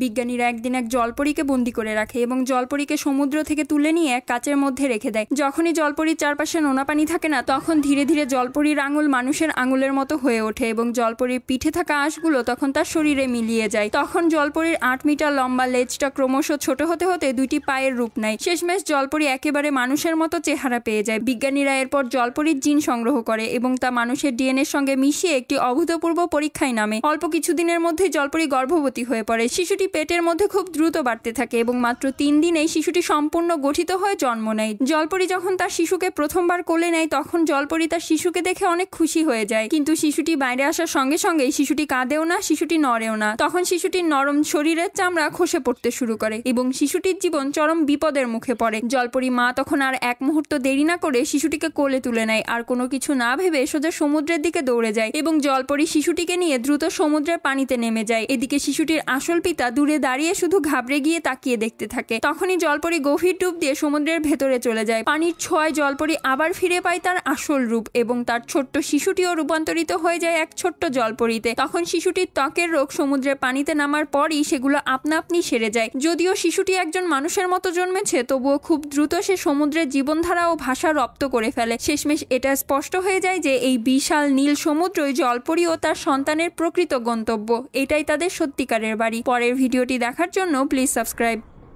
বিজ্ঞানীরা একদিন এক জলপরীকে বন্দি করে রাখে এবং জলপরীকে সমুদ্র থেকে তুলে নিয়ে এক কাচের মধ্যে রেখে দেয়। যখনই জলপরীর চারপাশে নোনা পানি থাকে না, তখন ধীরে ধীরে জলপরীর আঙুল মানুষের আঙুলের মতো হয়ে ওঠে এবং জলপরীর পিঠে থাকা আঁশগুলো তখন তার শরীরে মিলিয়ে যায়। তখন জলপরীর 8 মিটার লম্বা লেজটা ক্রমশ ছোট হতে হতে 2টি পায়ের রূপ নেয়। শেষমেশ জলপরী একেবারে মানুষের মতো চেহারা পেয়ে যায়। বিজ্ঞানীরা এরপর জলপরীর জিন সংগ্রহ করে এবং তা মানুষের ডিএনএর সঙ্গে মিশিয়ে একটি অভূতপূর্ব পরীক্ষায় নামে। অল্প কিছুদিনের মধ্যেই জলপরী গর্ভবতী হয়ে পড়ে। শিশুটি পেটের মধ্যে খুব দ্রুত বাড়তে থাকে এবং মাত্র 3 দিনেই শিশুটি সম্পূর্ণ গঠিত হয়ে জন্ম নেয়। জলপরী যখন তার শিশুকে প্রথমবার কোলে নেয়, তখন জলপরী তার শিশুকে দেখে অনেক খুশি হয়ে যায়। কিন্তু শিশুটি বাইরে আসার সঙ্গে সঙ্গেই শিশুটি কাঁদেও না, শিশুটি নড়েও না। তখন শিশুটির নরম শরীরের চামড়া খসে পড়তে শুরু করে এবং শিশুটির জীবন চরম বিপদের মুখে পড়ে। জলপরী মা তখন আর এক মুহূর্ত দেরি না করে শিশুটিকে কোলে তুলে নেয় আর কোনো কিছু না ভেবে সোজা সমুদ্রের দিকে দৌড়ে যায় এবং জলপরী শিশুটিকে নিয়ে দ্রুত সমুদ্রের পানিতে নেমে যায়। এদিকে শিশুটির আসল পিতা দূরে দাঁড়িয়ে শুধু ঘাবড়ে গিয়ে তাকিয়ে দেখতে থাকে। তখনই জলপরী গভীর ডুব দিয়ে সমুদ্রের ভেতরে চলে যায়। পানির ছোঁয়ায় জলপরী আবার ফিরে পায় তার আসল রূপ এবং তার ছোট্ট শিশুটিও রূপান্তরিত হয়ে যায় এক ছোট্ট জলপরীতে। তখন শিশুটির ত্বকের রোগ সমুদ্রের পানিতে নামার পরই সেগুলো আপনা আপনি সেরে যায়। যদিও শিশুটি একজন মানুষের মতো জন্মেছে, তবুও খুব দ্রুত সে সমুদ্রের জীবনধারা ও ভাষা রপ্ত করে ফেলে। শেষমেশ এটা স্পষ্ট হয়ে যায় যে এই বিশাল নীল সমুদ্রই জলপরী ও তার সন্তানের প্রকৃত গন্তব্য। এটাই তাদের সত্যিকারের বাড়ি। পরের ভিডিওটি দেখার জন্য প্লিজ সাবস্ক্রাইব।